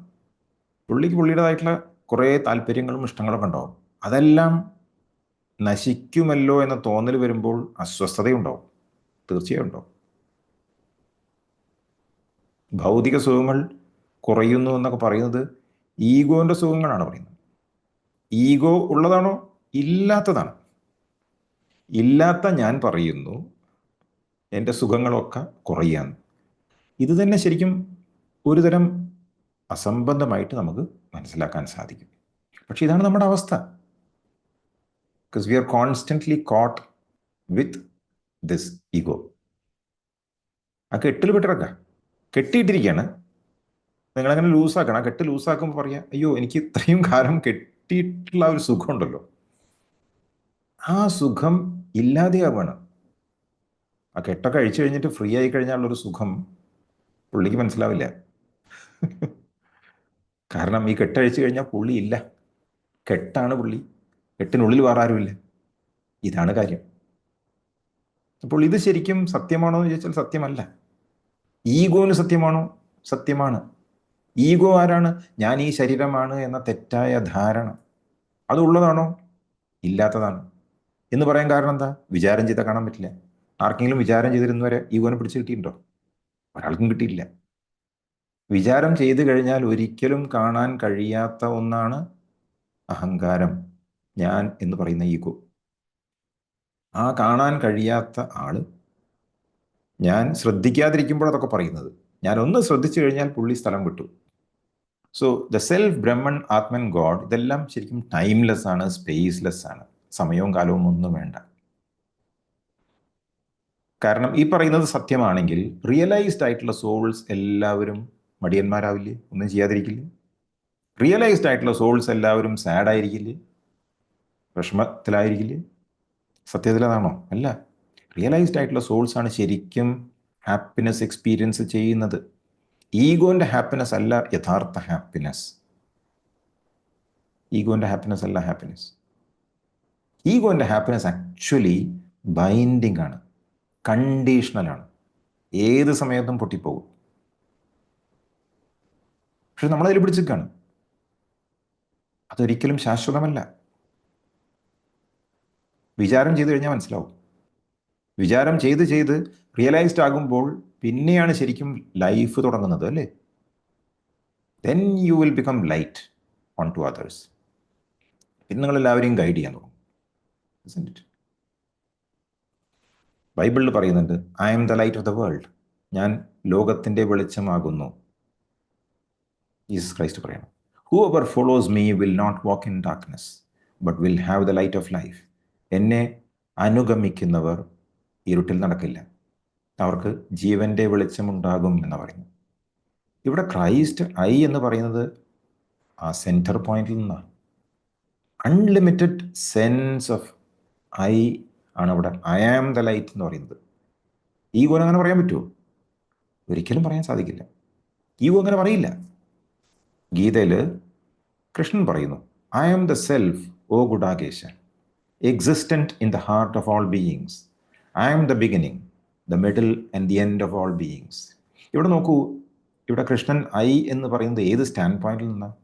Speaker 1: പുള്ളിക്ക് പുള്ളിയുടേതായിട്ടുള്ള കുറേ താല്പര്യങ്ങളും ഇഷ്ടങ്ങളൊക്കെ ഉണ്ടാവും. അതെല്ലാം നശിക്കുമല്ലോ എന്ന തോന്നൽ വരുമ്പോൾ അസ്വസ്ഥതയുണ്ടാവും, തീർച്ചയായും ഉണ്ടാവും. ഭൗതിക സുഖങ്ങൾ കുറയുന്നു എന്നൊക്കെ പറയുന്നത് ഈഗോന്റെ സുഖങ്ങളാണ് പറയുന്നത്. ഈഗോ ഉള്ളതാണോ? ഇല്ലാത്തതാണ്. ഇല്ലാത്ത ഞാൻ പറയുന്നു എൻ്റെ സുഖങ്ങളൊക്കെ കുറയാന്ന്. ഇത് തന്നെ ശരിക്കും ഒരുതരം അസംബന്ധമായിട്ട് നമുക്ക് മനസ്സിലാക്കാൻ സാധിക്കും. പക്ഷെ ഇതാണ് നമ്മുടെ അവസ്ഥ. Because we are constantly caught with this ego. ആ കെട്ടിൽ വിട്ടിറക്ക, കെട്ടിയിട്ടിരിക്കുകയാണ്. നിങ്ങളങ്ങനെ ലൂസാക്കണം. ആ കെട്ട് ലൂസാക്കുമ്പോൾ പറയാം, അയ്യോ എനിക്ക് ഇത്രയും കാലം കെട്ടിയിട്ടുള്ള ഒരു സുഖം ഉണ്ടല്ലോ, ആ സുഖം ഇല്ലാതെയാവുകയാണ്. ആ കെട്ടൊക്കെ അഴിച്ചു കഴിഞ്ഞിട്ട് ഫ്രീ ആയി കഴിഞ്ഞാലുള്ളൊരു സുഖം പുള്ളിക്ക് മനസ്സിലാവില്ല. കാരണം ഈ കെട്ടഴിച്ചു കഴിഞ്ഞാൽ പുള്ളി ഇല്ല, കെട്ടാണ് പുള്ളി, കെട്ടിനുള്ളിൽ വേറെ ആരുമില്ല. ഇതാണ് കാര്യം. അപ്പോൾ ഇത് ശരിക്കും സത്യമാണോ എന്ന് ചോദിച്ചാൽ സത്യമല്ല. ഈഗോന് സത്യമാണോ? സത്യമാണ്. ഈഗോ ആരാണ്? ഞാൻ ഈ ശരീരമാണ് എന്ന തെറ്റായ ധാരണ, അതുള്ളതാണോ? ഇല്ലാത്തതാണ്. എന്ന് പറയാൻ കാരണം എന്താ? വിചാരം ചെയ്താൽ കാണാൻ പറ്റില്ല. ആർക്കെങ്കിലും വിചാരം ചെയ്തിരുന്നവരെ ഈഗോനെ പിടിച്ച് കിട്ടിയിട്ടുണ്ടോ? ഒരാൾക്കും കിട്ടിയില്ല. വിചാരം ചെയ്തു കഴിഞ്ഞാൽ ഒരിക്കലും കാണാൻ കഴിയാത്ത ഒന്നാണ് അഹങ്കാരം, ഞാൻ എന്ന് പറയുന്ന ഈഗോ. ആ കാണാൻ കഴിയാത്ത ആള് ഞാൻ ശ്രദ്ധിക്കാതിരിക്കുമ്പോൾ അതൊക്കെ പറയുന്നത്. ഞാൻ ഒന്ന് ശ്രദ്ധിച്ചു കഴിഞ്ഞാൽ പുള്ളി സ്ഥലം വിട്ടു. So the self, Brahman, Atman, God, ഇതെല്ലാം ശരിക്കും ടൈംലെസ് ആണ്, സ്പേസ്ലെസ് ആണ്. സമയവും കാലവും ഒന്നും വേണ്ട. കാരണം ഈ പറയുന്നത് സത്യമാണെങ്കിൽ റിയലൈസ്ഡ് ആയിട്ടുള്ള സോൾസ് എല്ലാവരും മടിയന്മാരാവില്ലേ? ഒന്നും ചെയ്യാതിരിക്കില്ലേ? റിയലൈസ്ഡ് ആയിട്ടുള്ള സോൾസ് എല്ലാവരും സാഡ് ആയിരിക്കില്ലേ? വിഷമത്തിലായിരിക്കില്ലേ? സത്യത്തിൽ അതാണോ? അല്ല. റിയലൈസ്ഡ് ആയിട്ടുള്ള സോൾസ് ആണ് ശരിക്കും ഹാപ്പിനെസ് എക്സ്പീരിയൻസ് ചെയ്യുന്നത്. ഈഗോന്റെ ഹാപ്പിനെസ് അല്ല യഥാർത്ഥ ഹാപ്പിനെസ്. ഈഗോന്റെ ഹാപ്പിനെസ് അല്ല ഹാപ്പിനെസ്. ഈഗോന്റെ ഹാപ്പിനെസ് ആക്ച്വലി ബൈൻഡിങ് ആണ്, കണ്ടീഷണലാണ്, ഏത് സമയത്തും പൊട്ടിപ്പോകും. പക്ഷെ നമ്മളതിൽ പിടിച്ചിരിക്കുകയാണ്. അതൊരിക്കലും ശാശ്വതമല്ല. വിചാരം ചെയ്ത് കഴിഞ്ഞാൽ മനസ്സിലാവും. വിചാരം ചെയ്ത് ചെയ്ത് റിയലൈസ്ഡ് ആകുമ്പോൾ പിന്നെയാണ് ശരിക്കും ലൈഫ് തുടങ്ങുന്നത്, അല്ലേ? Then you will become light on to others. പിന്നെ നിങ്ങൾ എല്ലാവരെയും ഗൈഡ് ചെയ്യാൻ തുടങ്ങും. ബൈബിളിൽ പറയുന്നുണ്ട്, I am the light of the world. ഞാൻ ലോകത്തിൻ്റെ വെളിച്ചമാകുന്നു. ജീസസ് ക്രൈസ്റ്റ് പറയണം, whoever follows me will not walk in darkness but will have the light of life. എന്നെ അനുഗമിക്കുന്നവർ ഇരുട്ടിൽ നടക്കില്ല, അവർക്ക് ജീവൻ്റെ വെളിച്ചമുണ്ടാകും എന്ന് പറയുന്നു. ഇവിടെ ക്രൈസ്റ്റ് ഐ എന്ന് പറയുന്നത് ആ സെൻറ്റർ പോയിന്റിൽ നിന്നാണ്. അൺലിമിറ്റഡ് സെൻസ് ഓഫ് ഐ ആണ് ഇവിടെ ഐ ആം ദ ലൈറ്റ് എന്ന് പറയുന്നത്. ഈഗോ അങ്ങനെ പറയാൻ പറ്റുമോ? ഒരിക്കലും പറയാൻ സാധിക്കില്ല. ഈഗോ അങ്ങനെ പറയില്ല. ഗീതയിൽ കൃഷ്ണൻ പറയുന്നു, I am the self, O Gudakesha, existent in the heart of all beings. I am the beginning, the middle and the end of all beings. ഇവിടെ നോക്കൂ, ഇവിടെ കൃഷ്ണൻ ഐ എന്ന് പറയുന്നത് ഏത് സ്റ്റാൻഡ് പോയിന്റിൽ നിന്നാണ്?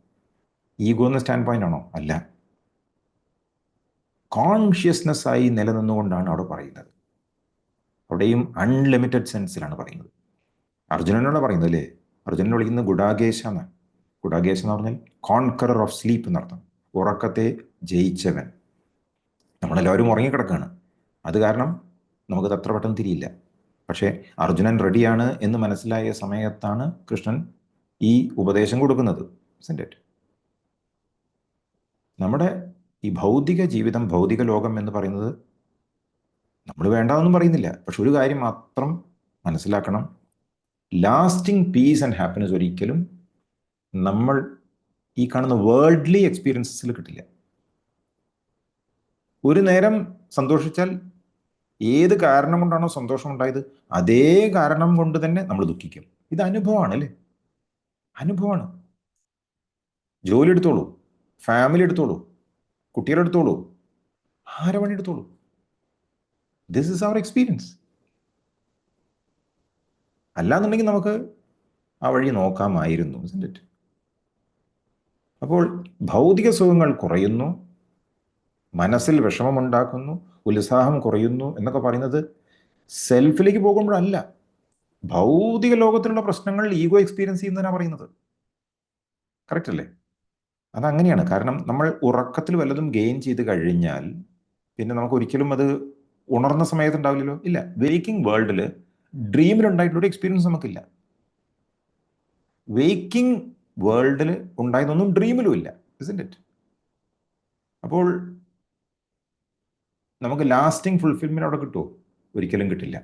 Speaker 1: ഈഗോ എന്ന സ്റ്റാൻഡ് പോയിന്റ് ആണോ? അല്ല. കോൺഷ്യസ്നെസ് ആയി നിലനിന്നുകൊണ്ടാണ് അവിടെ പറയുന്നത്. അവിടെയും അൺലിമിറ്റഡ് സെൻസിലാണ് പറയുന്നത്. അർജുനനോട് പറയുന്നത്, അല്ലേ? അർജുനനെ വിളിക്കുന്നത് ഗുഡാകേശ എന്നാണ്. ഗുഡാകേശ എന്ന് പറഞ്ഞാൽ കോൺകറർ ഓഫ് സ്ലീപ്പ് എന്നർത്ഥം, ഉറക്കത്തെ ജയിച്ചവൻ. നമ്മളെല്ലാവരും ഉറങ്ങിക്കിടക്കുകയാണ്, അത് കാരണം നമുക്കത് അത്ര പെട്ടെന്ന് തിരിയില്ല. പക്ഷേ അർജുനൻ റെഡിയാണ് എന്ന് മനസ്സിലായ സമയത്താണ് കൃഷ്ണൻ ഈ ഉപദേശം കൊടുക്കുന്നത്. നമ്മുടെ ഈ ഭൗതിക ജീവിതം, ഭൗതിക ലോകം എന്ന് പറയുന്നത് നമ്മൾ വേണ്ടാതൊന്നും പറയുന്നില്ല. പക്ഷെ ഒരു കാര്യം മാത്രം മനസ്സിലാക്കണം, ലാസ്റ്റിംഗ് പീസ് ആൻഡ് ഹാപ്പിനെസ് ഒരിക്കലും നമ്മൾ ഈ കാണുന്ന വേൾഡ്ലി എക്സ്പീരിയൻസസിൽ കിട്ടില്ല. ഒരു നേരം സന്തോഷിച്ചാൽ ഏത് കാരണം കൊണ്ടാണോ സന്തോഷം ഉണ്ടായത് അതേ കാരണം കൊണ്ട് തന്നെ നമ്മൾ ദുഃഖിക്കും. ഇത് അനുഭവമാണ്, അല്ലേ? അനുഭവമാണ്. ജോലി എടുത്തോളൂ, ഫാമിലി എടുത്തോളൂ, കുട്ടികളെടുത്തോളൂ, ആരെ പണി എടുത്തോളൂ. This is our experience. അല്ലാന്നുണ്ടെങ്കിൽ നമുക്ക് ആ വഴി നോക്കാമായിരുന്നു. ഇറ്റ്? അപ്പോൾ ഭൗതിക സുഖങ്ങൾ കുറയുന്നു, മനസ്സിൽ വിഷമമുണ്ടാക്കുന്നു, ഉത്സാഹം കുറയുന്നു എന്നൊക്കെ പറയുന്നത് സെൽഫിലേക്ക് പോകുമ്പോഴല്ല, ഭൗതിക ലോകത്തിലുള്ള പ്രശ്നങ്ങൾ ഈഗോ എക്സ്പീരിയൻസ് ചെയ്യുന്നതിനാണ് പറയുന്നത്. കറക്റ്റ് അല്ലേ? അതങ്ങനെയാണ്. കാരണം നമ്മൾ ഉറക്കത്തിൽ വല്ലതും ഗെയിൻ ചെയ്ത് കഴിഞ്ഞാൽ പിന്നെ നമുക്ക് ഒരിക്കലും അത് ഉണർന്ന സമയത്ത് ഉണ്ടാവില്ലല്ലോ. ഇല്ല. വേക്കിംഗ് വേൾഡിൽ ഡ്രീമിലുണ്ടായിട്ടുള്ള എക്സ്പീരിയൻസ് നമുക്കില്ല. വേക്കിംഗ് വേൾഡിൽ ഉണ്ടായതൊന്നും ഡ്രീമിലും ഇല്ല. ഇസ്ന്റ് ഇറ്റ്? അപ്പോൾ നമുക്ക് ലാസ്റ്റിംഗ് ഫുൾഫിൽമെന്റ് അവിടെ കിട്ടുമോ? ഒരിക്കലും കിട്ടില്ല.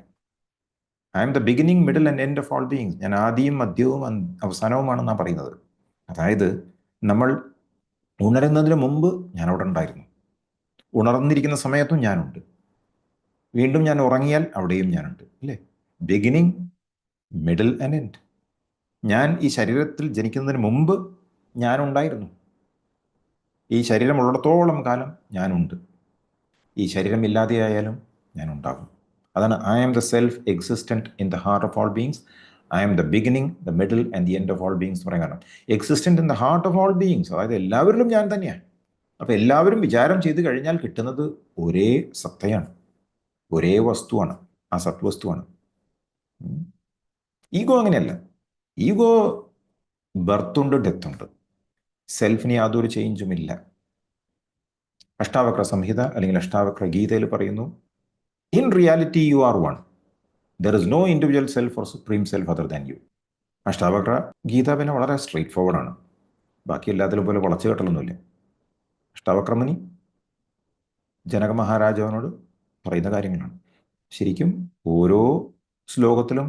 Speaker 1: I am the beginning, middle and end of all beings. ഞാൻ ആദ്യവും മധ്യവും അവസാനവുമാണെന്നാണ് പറയുന്നത്. അതായത് നമ്മൾ ഉണരുന്നതിന് മുമ്പ് ഞാൻ അവിടെ ഉണ്ടായിരുന്നു, ഉണർന്നിരിക്കുന്ന സമയത്തും ഞാനുണ്ട്, വീണ്ടും ഞാൻ ഉറങ്ങിയാൽ അവിടെയും ഞാനുണ്ട്, അല്ലേ? Beginning, middle and end. ഞാൻ ഈ ശരീരത്തിൽ ജനിക്കുന്നതിന് മുമ്പ് ഞാനുണ്ടായിരുന്നു. ഈ ശരീരം ഉള്ളിടത്തോളം കാലം ഞാനുണ്ട്. ഈ ശരീരം ഇല്ലാതെയായാലും ഞാനുണ്ടാകും. അതാണ് I am the self existent in the heart of all beings. I am the beginning, the middle and the end of all beings പറയാൻ കാരണം existent in the heart of all beings, അതായത് എല്ലാവരിലും ഞാൻ തന്നെയാണ്. അപ്പോൾ എല്ലാവരും വിചാരം ചെയ്ത് കഴിഞ്ഞാൽ കിട്ടുന്നത് ഒരേ സത്തയാണ്, ഒരേ വസ്തുവാണ്, ആ സത്വസ്തുവാണ്. ഈഗോ അങ്ങനെയല്ല. ഈഗോ ബർത്തുണ്ട്, ഡെത്തുണ്ട്. സെൽഫിന് യാതൊരു ചേഞ്ചുമില്ല. അഷ്ടാവക്ര സംഹിത അല്ലെങ്കിൽ അഷ്ടാവക്ര ഗീതയിൽ പറയുന്നു, in reality you are one, there is no individual self or supreme self other than you. Ashtavakra Gita പിന്നെ വളരെ സ്ട്രെയിറ്റ് ഫോർവേഡാണ്. ബാക്കി എല്ലാത്തിലും പോലെ വളച്ചു കെട്ടലൊന്നുമില്ല. അഷ്ടാവക്രമുനി ജനക മഹാരാജാവിനോട് പറയുന്ന കാര്യങ്ങളാണ്. ശരിക്കും ഓരോ ശ്ലോകത്തിലും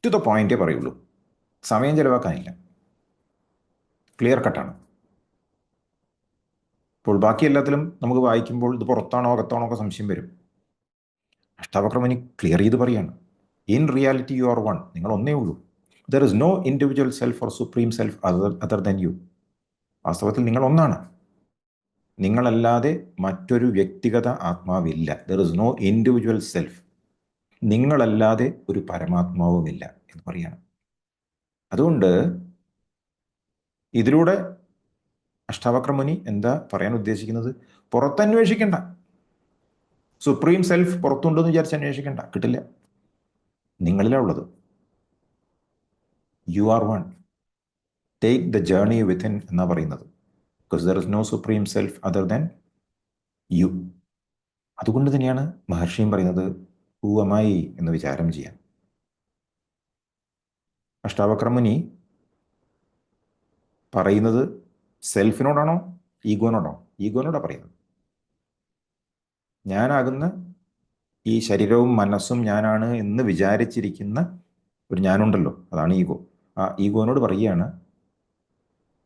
Speaker 1: ടു ദ പോയിന്റേ പറയുള്ളൂ, സമയം ചെലവാക്കാനില്ല, ക്ലിയർ കട്ടാണ്. ഇപ്പോൾ ബാക്കി എല്ലാത്തിലും നമുക്ക് വായിക്കുമ്പോൾ ഇത് പുറത്താണോ അകത്താണോ ഒക്കെ സംശയം വരും. അഷ്ടാവക്രമുനി ക്ലിയർ ചെയ്ത് പറയാണ്, in reality you are one, നിങ്ങൾ ഒന്നേ ഉള്ളൂ. There is no individual self or supreme self other than you. വാസ്തവത്തിൽ നിങ്ങൾ ഒന്നാണ്, നിങ്ങളല്ലാതെ മറ്റൊരു വ്യക്തിഗത ആത്മാവില്ല. There is no individual self, നിങ്ങളല്ലാതെ ഒരു പരമാത്മാവുമില്ല എന്ന് പറയാണ്. അതുകൊണ്ട് ഇതിലൂടെ അഷ്ടാവക്രമുനി എന്താ പറയാൻ ഉദ്ദേശിക്കുന്നത്? പുറത്തന്വേഷിക്കണ്ട, സുപ്രീം സെൽഫ് പുറത്തുണ്ടെന്ന് വിചാരിച്ച് അന്വേഷിക്കണ്ട, കിട്ടില്ല. നിങ്ങളിലാണ് ഉള്ളത്. You are one. Take the journey within എന്നാ പറയുന്നത്. Because there is no supreme self other than you. അതുകൊണ്ട് തന്നെയാണ് മഹർഷിയും പറയുന്നത് ഹൂ am I എന്ന് വിചാരം ചെയ്യാൻ. അഷ്ടാവക്രമുനി പറയുന്നത് സെൽഫിനോടാണോ ഈഗോനോടാണോ? ഈഗോനോടാണ് പറയുന്നത്. ഞാനാകുന്ന ഈ ശരീരവും മനസ്സും ഞാനാണ് എന്ന് വിചാരിച്ചിരിക്കുന്ന ഒരു ഞാനുണ്ടല്ലോ, അതാണ് ഈഗോ. ആ ഈഗോനോട് പറയുകയാണ്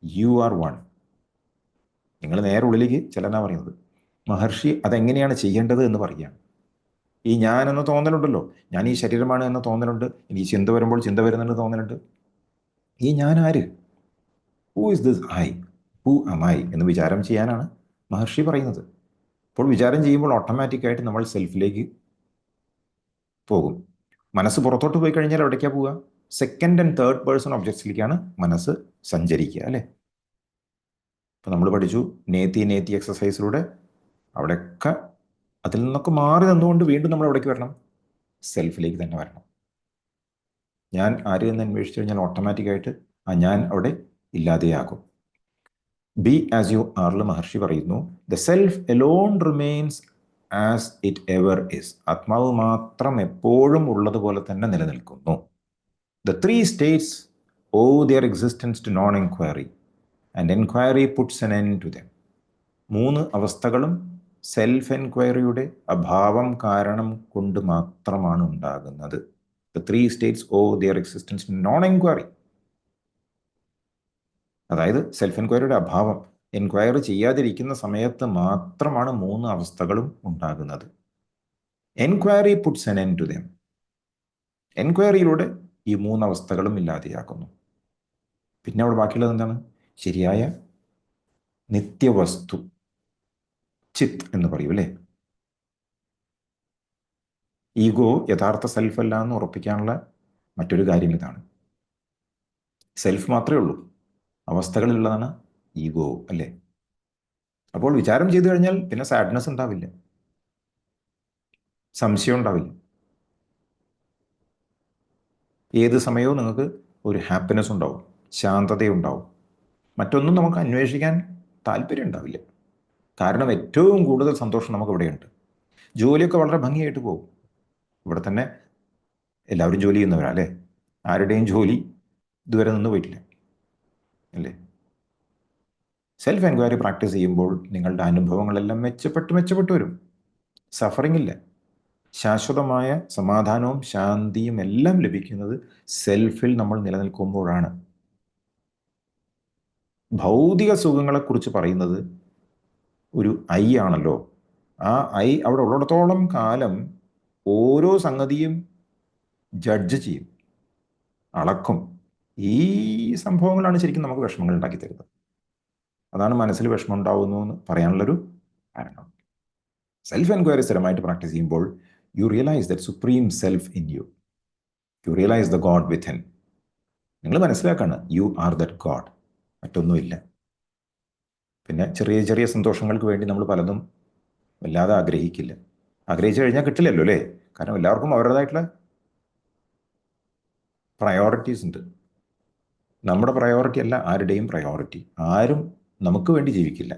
Speaker 1: യു ആർ വൺ. നിങ്ങൾ നേരെ ഉള്ളിലേക്ക് ചെല്ലാനാണ് പറയുന്നത്. മഹർഷി അതെങ്ങനെയാണ് ചെയ്യേണ്ടത് എന്ന് പറയുകയാണ്. ഈ ഞാൻ എന്ന തോന്നലുണ്ടല്ലോ, ഞാൻ ഈ ശരീരമാണ് എന്ന തോന്നലുണ്ട്, എനിക്ക് ചിന്ത വരുമ്പോൾ ചിന്ത വരുന്നുണ്ട് തോന്നലുണ്ട്. ഈ ഞാൻ ആര്? Who is this I? Who am I എന്ന് വിചാരം ചെയ്യാനാണ് മഹർഷി പറയുന്നത്. അപ്പോൾ വിചാരം ചെയ്യുമ്പോൾ ഓട്ടോമാറ്റിക്കായിട്ട് നമ്മൾ സെൽഫിലേക്ക് പോകും. മനസ്സ് പുറത്തോട്ട് പോയി കഴിഞ്ഞാൽ എവിടേക്കാണ് പോവുക? സെക്കൻഡ് ആൻഡ് തേർഡ് പേഴ്സൺ ഒബ്ജക്ട്സിലേക്കാണ് മനസ്സ് സഞ്ചരിക്കുക, അല്ലേ? ഇപ്പം നമ്മൾ പഠിച്ചു നേത്തി എക്സസൈസിലൂടെ അവിടെയൊക്കെ അതിൽ നിന്നൊക്കെ മാറി നിന്നുകൊണ്ട് വീണ്ടും നമ്മൾ എവിടേക്ക് വരണം? സെൽഫിലേക്ക് തന്നെ വരണം. ഞാൻ ആര് എന്ന് അന്വേഷിച്ചു കഴിഞ്ഞാൽ ഓട്ടോമാറ്റിക്കായിട്ട് ആ ഞാൻ അവിടെ ഇല്ലാതെയാകും. ബി ആസ് യു ആറിൽ മഹർഷി പറയുന്നു the self alone remains as it ever is. ആത്മാവ് മാത്രം എപ്പോഴും ഉള്ളതുപോലെ തന്നെ നിലനിൽക്കുന്നു. The three states owe their existence to non enquiry and enquiry puts an end to them. മൂന്ന് അവസ്ഥകളും സെൽഫ് എൻക്വയറിയുടെ അഭാവം കാരണം കൊണ്ട് മാത്രമാണ് ഉണ്ടാകുന്നത്. The three states owe their existence to non enquiry. അതായത് സെൽഫ് എൻക്വയറിയുടെ അഭാവം, എൻക്വയറി ചെയ്യാതിരിക്കുന്ന സമയത്ത് മാത്രമാണ് മൂന്ന് അവസ്ഥകളും ഉണ്ടാകുന്നത്. Enquiry puts an end to them. എൻക്വയറിയിലൂടെ ഈ മൂന്ന് അവസ്ഥകളും ഇല്ലാതെയാക്കുന്നു. പിന്നെ അവിടെ ബാക്കിയുള്ളത് എന്താണ്? ശരിയായ നിത്യവസ്തു, ചിത്ത് എന്ന് പറയൂ, അല്ലേ? ഈഗോ യഥാർത്ഥ സെൽഫ് അല്ല എന്ന് ഉറപ്പിക്കാനുള്ള മറ്റൊരു കാര്യം ഇതാണ്. സെൽഫ് മാത്രമേ ഉള്ളൂ, അവസ്ഥകളിലുള്ളതാണ് ഈഗോ, അല്ലേ? അപ്പോൾ വിചാരം ചെയ്തു കഴിഞ്ഞാൽ പിന്നെ സാഡ്നെസ് ഉണ്ടാവില്ല, സംശയം ഉണ്ടാവില്ല. ഏത് സമയവും നിങ്ങൾക്ക് ഒരു ഹാപ്പിനെസ് ഉണ്ടാവും, ശാന്തതയുണ്ടാവും. മറ്റൊന്നും നമുക്ക് അന്വേഷിക്കാൻ താല്പര്യം ഉണ്ടാവില്ല. കാരണം ഏറ്റവും കൂടുതൽ സന്തോഷം നമുക്ക് ഇവിടെയുണ്ട്. ജോലിയൊക്കെ വളരെ ഭംഗിയായിട്ട് പോകും. ഇവിടെ തന്നെ എല്ലാവരും ജോലി ചെയ്യുന്നവരാ, അല്ലേ? ആരുടെയും ജോലി ഇതുവരെ നിന്ന് പോയിട്ടില്ല, അല്ലേ? സെൽഫ് എൻക്വയറി പ്രാക്ടീസ് ചെയ്യുമ്പോൾ നിങ്ങളുടെ അനുഭവങ്ങളെല്ലാം മെച്ചപ്പെട്ട് വരും. സഫറിങ് ഇല്ല. ശാശ്വതമായ സമാധാനവും ശാന്തിയും എല്ലാം ലഭിക്കുന്നത് സെൽഫിൽ നമ്മൾ നിലനിൽക്കുമ്പോഴാണ്. ഭൗതിക സുഖങ്ങളെക്കുറിച്ച് പറയുന്നത് ഒരു ഐ ആണല്ലോ. ആ ഐ അവിടെ ഉള്ളിടത്തോളം കാലം ഓരോ സംഗതിയും ജഡ്ജ് ചെയ്യും, അളക്കും. ഈ സംഭവങ്ങളാണ് ശരിക്കും നമുക്ക് വിഷമങ്ങൾ ഉണ്ടാക്കി തരുന്നത്. അതാണ് മനസ്സിൽ വിഷമം ഉണ്ടാവുന്നു എന്ന് പറയാനുള്ളൊരു കാരണം. സെൽഫ് എൻക്വയറി സ്ഥിരമായിട്ട് പ്രാക്ടീസ് ചെയ്യുമ്പോൾ you realise that supreme self in you. You realise the God within. നിങ്ങൾ മനസ്സിലാക്കാണ് യു ആർ ദറ്റ് ഗോഡ്, മറ്റൊന്നുമില്ല. പിന്നെ ചെറിയ ചെറിയ സന്തോഷങ്ങൾക്ക് വേണ്ടി നമ്മൾ പലതും വല്ലാതെ ആഗ്രഹിക്കില്ല. ആഗ്രഹിച്ചു കഴിഞ്ഞാൽ കിട്ടില്ലല്ലോ, അല്ലേ? കാരണം എല്ലാവർക്കും അവരുടേതായിട്ടുള്ള പ്രയോറിറ്റീസ് ഉണ്ട്. നമ്മുടെ പ്രയോറിറ്റി അല്ല ആരുടെയും പ്രയോറിറ്റി. ആരും നമുക്ക് വേണ്ടി ജീവിക്കില്ല.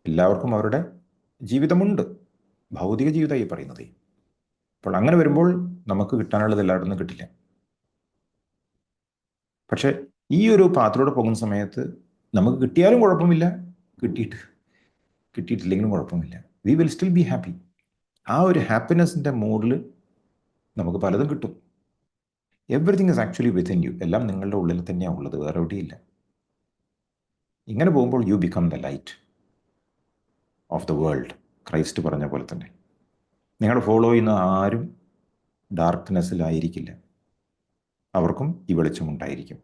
Speaker 1: എല്ലാവർക്കും അവരുടെ ജീവിതമുണ്ട്, ഭൗതിക ജീവിതമായി പറയുന്നത്. അപ്പോൾ അങ്ങനെ വരുമ്പോൾ നമുക്ക് കിട്ടാനുള്ളത് എല്ലാവരും നിന്നും കിട്ടില്ല. പക്ഷെ ഈ ഒരു പാത്തിലൂടെ പോകുന്ന സമയത്ത് നമുക്ക് കിട്ടിയാലും കുഴപ്പമില്ല, കിട്ടിയിട്ടില്ലെങ്കിലും കുഴപ്പമില്ല. We will still be happy. ആ ഒരു ഹാപ്പിനെസ്സിൻ്റെ മൂഡിൽ നമുക്ക് പലതും കിട്ടും. Everything is actually within you. എല്ലാം നിങ്ങളുടെ ഉള്ളിൽ തന്നെയാണ് ഉള്ളത്, വേറെ എവിടെയില്ല. ഇങ്ങനെ പോകുമ്പോൾ you become the light of the world. Christ പറഞ്ഞ പോലെ തന്നെ നിങ്ങൾ ഫോളോ ചെയ്യുന്ന ആരും ഡാർക്ക്നെസ്സിലായിരിക്കില്ല, അവർക്കും ഈ വെളിച്ചമുണ്ടായിരിക്കും.